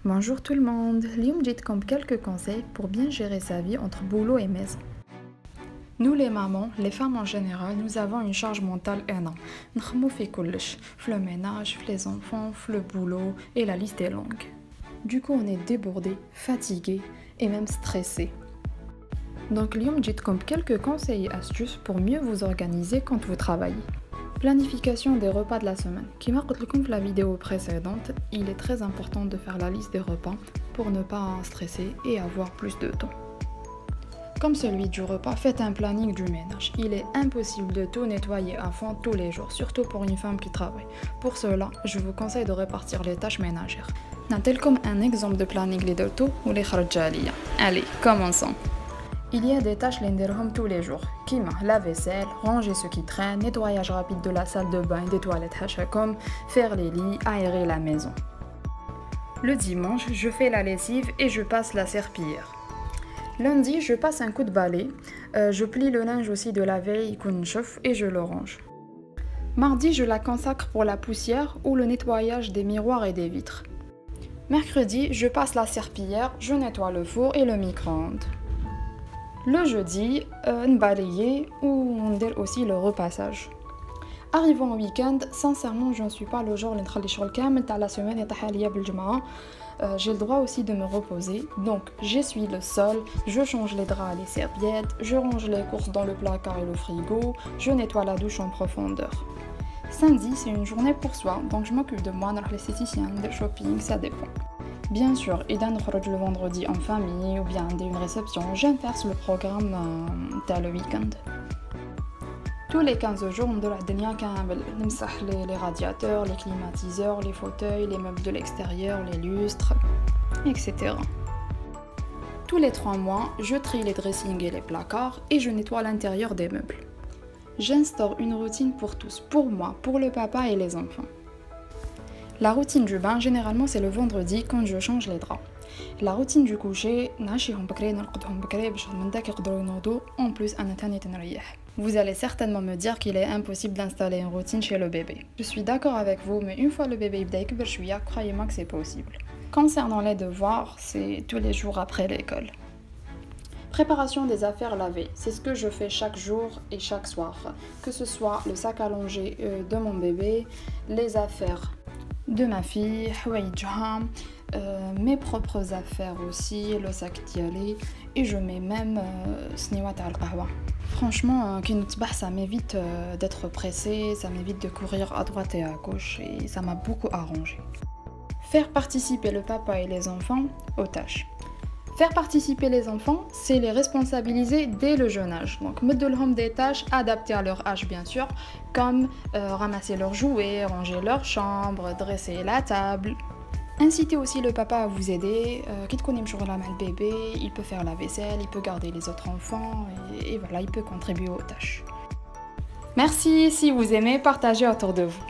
Bonjour tout le monde, اليوم جيتكم quelques conseils pour bien gérer sa vie entre boulot et maison. Nous les mamans, les femmes en général, nous avons une charge mentale énorme. نخمو في كلش, في le ménage, في les enfants, في le boulot et la liste est longue. Du coup on est débordé, fatigué et même stressé. Donc اليوم جيتكم quelques conseils et astuces pour mieux vous organiser quand vous travaillez. Planification des repas de la semaine. Comme je l'ai dit dans la vidéo précédente, il est très important de faire la liste des repas pour ne pas stresser et avoir plus de temps. Comme celui du repas, faites un planning du ménage. Il est impossible de tout nettoyer à fond tous les jours, surtout pour une femme qui travaille. Pour cela, je vous conseille de répartir les tâches ménagères. Tel comme un exemple de planning les deux ou les kharjalia. Allez, commençons. Il y a des tâches l'enderhom tous les jours, comme la vaisselle, ranger ce qui traîne, nettoyage rapide de la salle de bain, des toilettes comme faire les lits, aérer la maison. Le dimanche, je fais la lessive et je passe la serpillière. Lundi, je passe un coup de balai, je plie le linge aussi de la veille, et je le range. Mardi, je la consacre pour la poussière ou le nettoyage des miroirs et des vitres. Mercredi, je passe la serpillière, je nettoie le four et le micro-ondes. Le jeudi, on balaye ou on fait aussi le repassage. Arrivant au week-end, sincèrement, je ne suis pas le genre qui traîne sur le camel à la semaine et j'ai le droit aussi de me reposer. Donc, j'essuie le sol, je change les draps et les serviettes, je range les courses dans le placard et le frigo, je nettoie la douche en profondeur. Samedi, c'est une journée pour soi, donc je m'occupe de moi, dans l'esthéticien, de shopping, ça dépend. Bien sûr, إذا نخرج le vendredi en famille ou bien une réception, j'inverse le programme le week-end. Tous les 15 jours, on doit les radiateurs, les climatiseurs, les fauteuils, les meubles de l'extérieur, les lustres, etc. Tous les 3 mois, je trie les dressings et les placards et je nettoie l'intérieur des meubles. J'instaure une routine pour tous, pour moi, pour le papa et les enfants. La routine du bain, généralement, c'est le vendredi quand je change les draps. La routine du coucher, en plus, vous allez certainement me dire qu'il est impossible d'installer une routine chez le bébé. Je suis d'accord avec vous, mais une fois le bébé croyez-moi que c'est possible. Concernant les devoirs, c'est tous les jours après l'école. Préparation des affaires lavées, c'est ce que je fais chaque jour et chaque soir. Que ce soit le sac à langer de mon bébé, les affaires de ma fille, mes propres affaires aussi, le sac d'yali, et je mets même sniwat al qahwa. Franchement, ça m'évite d'être pressée, ça m'évite de courir à droite et à gauche, et ça m'a beaucoup arrangé. Faire participer le papa et les enfants aux tâches. Faire participer les enfants, c'est les responsabiliser dès le jeune âge. Donc, mettre des tâches adaptées à leur âge, bien sûr, comme ramasser leurs jouets, ranger leur chambre, dresser la table. Incitez aussi le papa à vous aider. Quitte qu'on aime sur la main le bébé, il peut faire la vaisselle, il peut garder les autres enfants, et voilà, il peut contribuer aux tâches. Merci, si vous aimez, partagez autour de vous.